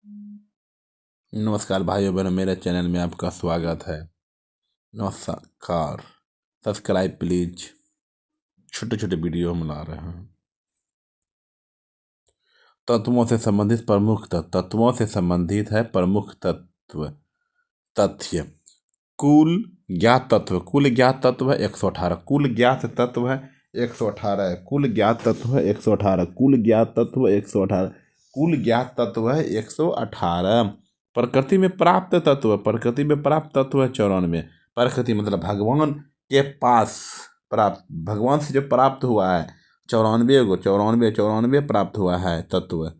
नमस्कार भाइयों बहनों, मेरे चैनल में आपका स्वागत है। नमस्कार। Subscribe please. छोटे छोटे वीडियो हम ला रहे हैं। तत्वों से संबंधित प्रमुख तत्वों से संबंधित है प्रमुख तत्व तथ्य। कुल ज्ञात तत्व है 118। कुल ज्ञात तत्व है 118 है। कुल ज्ञात तत्व है 118। कुल ज्ञात तत्व 118। कुल ज्ञात तत्व है 118। प्रकृति में प्राप्त तत्व 94। प्रकृति मतलब भगवान के पास प्राप्त, भगवान से जो प्राप्त हुआ है 94 प्राप्त हुआ है तत्व।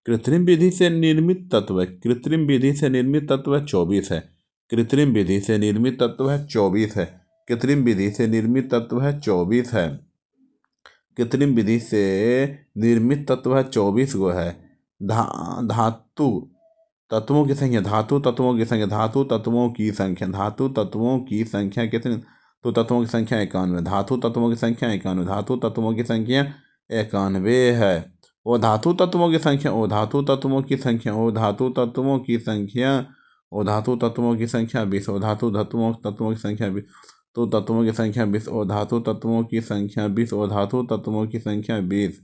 कृत्रिम विधि से निर्मित तत्व 24 है। कृत्रिम विधि से निर्मित तत्व है 24 है। कृत्रिम विधि से निर्मित तत्व है 24 है। कृत्रिम विधि से निर्मित तत्व है 24 गो है। धातु तत्वों की संख्या धातु तत्वों की संख्या कितनी? तो तत्वों की संख्या 91। धातु तत्वों की संख्या 91। धातु तत्वों की संख्या 91 है। वो धातु तत्वों की संख्या 20। वो धातु तत्वों की संख्या 20। वो धातु तत्वों की संख्या 20। तो तत्वों की संख्या 20। वो धातु तत्वों की संख्या 20। वो धातु तत्वों की संख्या 20।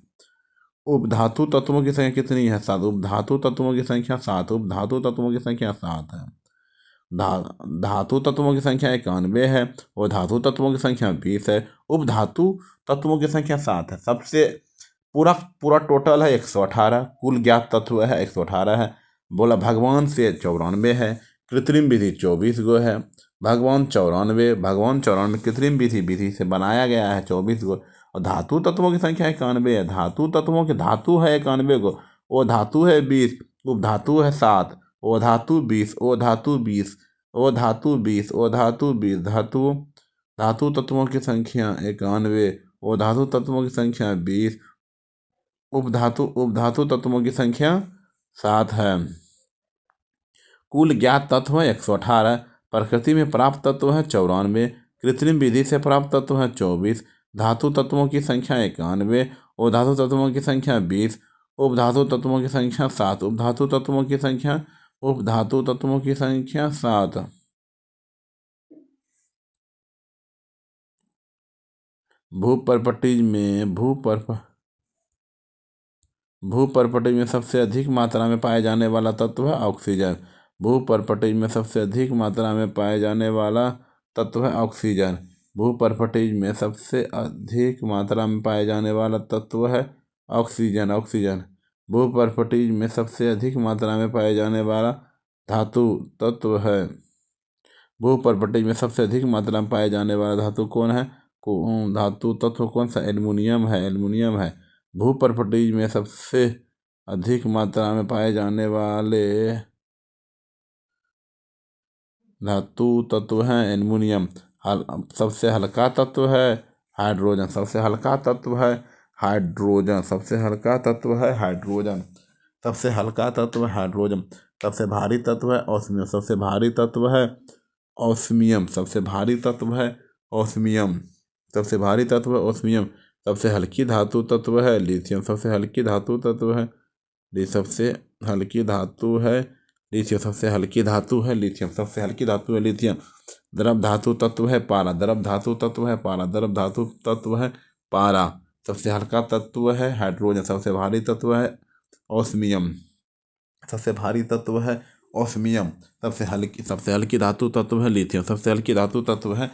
उपधातु तत्वों की संख्या कितनी है? 7। उपधातु तत्वों की संख्या 7। उपधातु तत्वों की संख्या 7 है। धातु तत्वों की संख्या 91 है। और धातु तत्वों की संख्या 20 है। उपधातु तत्वों की संख्या 7 है। सबसे पूरा पूरा टोटल है 118। कुल ज्ञात तत्व है 118 है। बोला भगवान से 94 है। कृत्रिम विधि 24 गो है। भगवान 94 कृत्रिम विधि से बनाया गया है 24 गो। और धातु तत्वों की संख्या 91 है। धातु तत्वों की धातु है 91 गो। वो धातु है 20। उपधातु है 7। वो धातु 20। वो धातु 20। वो धातु 20। वो धातु 20। धातु तत्वों की संख्या 91। वो धातु तत्वों की संख्या 20। उपधातु तत्वों की संख्या 7 है। कुल ज्ञात तत्व है 118। प्रकृति में प्राप्त तत्व है 94। कृत्रिम विधि से प्राप्त तत्व है 24। धातु तत्वों की संख्या 91। और धातु तत्वों की संख्या 20। उपधातु तत्वों की संख्या 7। उपधातु तत्वों की संख्या 7। भूपर्पटीय में सबसे अधिक मात्रा में पाए जाने वाला तत्व है ऑक्सीजन। भूपर्पटीय में सबसे अधिक मात्रा में पाए जाने वाला तत्व है ऑक्सीजन। भूपर्पटीय में सबसे अधिक मात्रा में पाए जाने वाला तत्व है ऑक्सीजन। भूपर्पटीय में सबसे अधिक मात्रा में पाए जाने वाला धातु तत्व है। भूपर्पटीय में सबसे अधिक मात्रा में पाए जाने वाला धातु कौन है? धातु तत्व कौन सा? एल्युमिनियम है। भूपर्पटीय में सबसे अधिक मात्रा में पाए जाने वाले धातु तत्व हैं एल्युमिनियम। सबसे हल्का तत्व है हाइड्रोजन। सबसे हल्का तत्व है हाइड्रोजन। सबसे हल्का तत्व है हाइड्रोजन। सबसे हल्का तत्व है हाइड्रोजन। सबसे भारी तत्व है ऑस्मियम। सबसे भारी तत्व है ऑस्मियम। सबसे भारी तत्व है ऑस्मियम। सबसे भारी तत्व है ऑस्मियम। सबसे हल्की धातु तत्व है लिथियम। सबसे हल्की धातु तत्व है सबसे हल्की धातु है लिथियम। सबसे हल्की धातु है लिथियम। सबसे हल्की धातु है लिथियम। द्रव धातु तत्व है पारा। द्रव धातु तत्व है पारा। द्रव धातु तत्व है पारा। सबसे हल्का तत्व है हाइड्रोजन। सबसे भारी तत्व है ऑस्मियम। सबसे भारी तत्व है ऑस्मियम। सबसे हल्की धातु तत्व है लिथियम। सबसे हल्की धातु तत्व है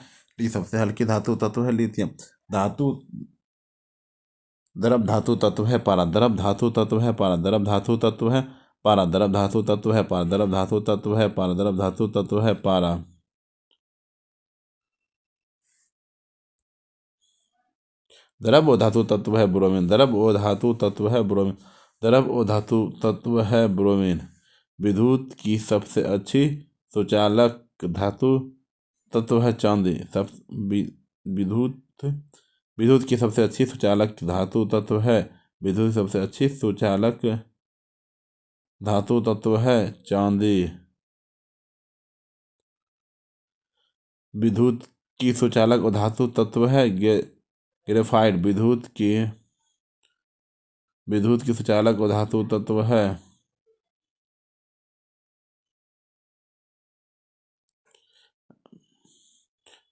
सबसे हल्की धातु तत्व है लिथियम। द्रव धातु तत्व है पारा। द्रव धातु तत्व है पारा। द्रव धातु तत्व है पारा। द्रव धातु तत्व है पारा। द्रव धातु तत्व है पारा। द्रव धातु तत्व है पारा। द्रव ओ धातु तत्व है ब्रोमीन। द्रव ओ धातु तत्व है ब्रोमीन। द्रव ओ धातु तत्व है ब्रोमीन। विद्युत की सबसे अच्छी सुचालक धातु तत्व है चांदी। विद्युत विद्युत की सबसे अच्छी सुचालक धातु तत्व है विद्युत की सबसे अच्छी सुचालक धातु तत्व है चांदी। विद्युत की सुचालक धातु तत्व है ग्रेफाइट। विद्युत की सुचालक धातु तत्व है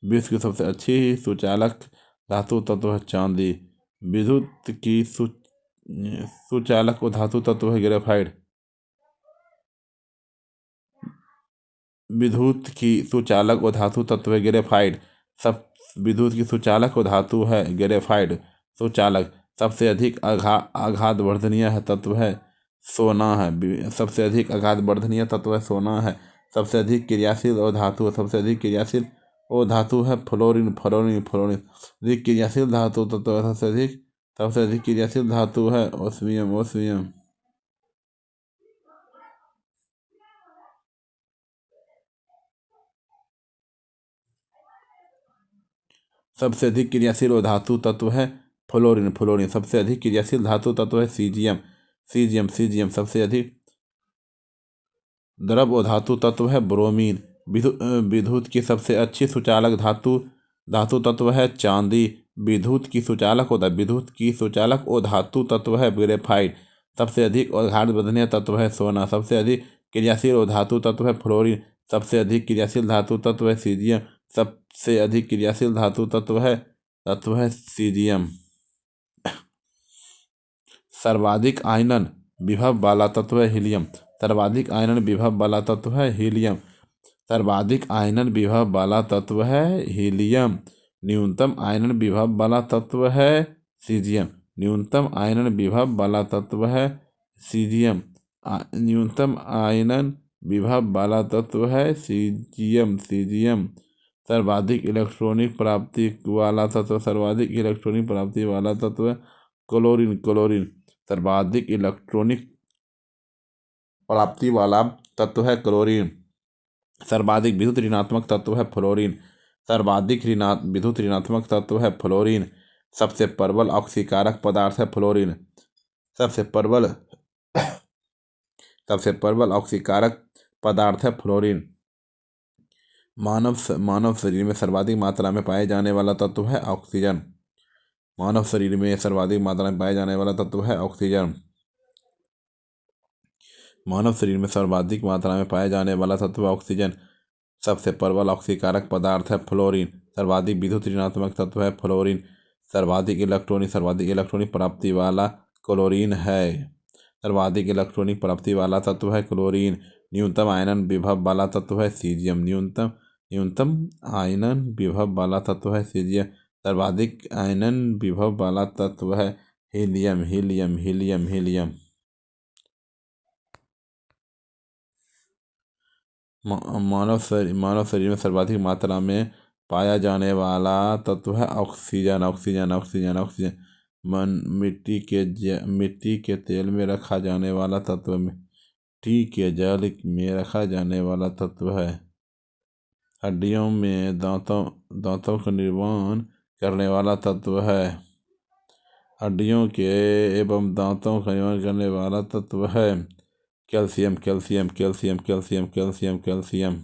विश्व की सबसे अच्छी सुचालक धातु तत्व है चांदी। विद्युत की सुचालक व धातु तत्व है ग्रेफाइट। विद्युत की सुचालक व धातु तत्व है ग्रेफाइट। सब विद्युत की सुचालक व धातु है ग्रेफाइट। सुचालक सबसे अधिक आघात वर्धनीय है तत्व है सोना है। सबसे अधिक आघात वर्धनीय तत्व है सोना है। सबसे अधिक क्रियाशील और धातु सबसे अधिक क्रियाशील और धातु है फ्लोरीन फ्लोरीन फ्लोरीन। अधिक क्रियाशील धातु तत्व सबसे अधिक क्रियाशील धातु है ओस्मियम ओस्मियम। सबसे अधिक क्रियाशील और धातु तत्व है फ्लोरीन फ्लोरीन। सबसे अधिक क्रियाशील धातु तत्व है सीजियम सीजियम सीजियम। सबसे अधिक द्रव और धातु तत्व है ब्रोमीन। विद्युत की सबसे अच्छी सुचालक धातु धातु तत्व है चांदी। विद्युत की सुचालक और धातु तत्व है ग्रेफाइट। सबसे अधिक और आघात वर्धनीय तत्व है सोना। सबसे अधिक क्रियाशील और धातु तत्व है फ्लोरीन। सबसे अधिक क्रियाशील धातु तत्व है सीजियम। सबसे अधिक क्रियाशील धातु तत्व है सीजियम। सर्वाधिक आयनन विभव वाला तत्व है हीलियम। सर्वाधिक आयनन विभव वाला तत्व है हीलियम। सर्वाधिक आयनन विभव वाला तत्व है हीलियम। न्यूनतम आयनन विभव वाला तत्व है सीजियम। न्यूनतम आयनन विभव वाला तत्व है सीजियम। न्यूनतम आयनन विभव वाला तत्व है सीजियम सीजियम। सर्वाधिक इलेक्ट्रॉनिक प्राप्ति वाला तत्व सर्वाधिक इलेक्ट्रॉनिक प्राप्ति वाला तत्व है क्लोरीन क्लोरीन। सर्वाधिक इलेक्ट्रॉनिक प्राप्ति वाला तत्व है क्लोरीन। सर्वाधिक विद्युत ऋणात्मक तत्व है फ्लोरीन। सर्वाधिक विद्युत ऋणात्मक तत्व है फ्लोरीन। सबसे प्रबल ऑक्सीकारक पदार्थ है फ्लोरीन। सबसे प्रबल ऑक्सीकारक पदार्थ है फ्लोरीन। मानव शरीर में सर्वाधिक मात्रा में पाए जाने वाला तत्व है ऑक्सीजन। मानव शरीर में सर्वाधिक मात्रा में पाए जाने वाला तत्व है ऑक्सीजन। मानव शरीर में सर्वाधिक मात्रा में पाए जाने वाला तत्व ऑक्सीजन। सबसे प्रबल ऑक्सीकारक पदार्थ है फ्लोरीन। सर्वाधिक विद्युत ऋणात्मक तत्व है फ्लोरीन। सर्वाधिक इलेक्ट्रॉनिक प्राप्ति वाला क्लोरीन है। सर्वाधिक इलेक्ट्रॉनिक प्राप्ति वाला तत्व है क्लोरीन। न्यूनतम आयनन विभव वाला तत्व है सीजियम। न्यूनतम आयनन विभव वाला तत्व है सीजियम। सर्वाधिक आयनन विभव वाला तत्व है हीलियम हीलियम हीलियम हीलियम। मानव शरीर में सर्वाधिक मात्रा में पाया जाने वाला तत्व है ऑक्सीजन ऑक्सीजन ऑक्सीजन ऑक्सीजन। मिट्टी के तेल में रखा जाने वाला तत्व मिट्टी के जल में रखा जाने वाला तत्व है। हड्डियों में दांतों का निर्माण करने वाला तत्व है। हड्डियों के एवं दांतों का निर्माण करने वाला तत्व है calcium calcium calcium calcium calcium calcium.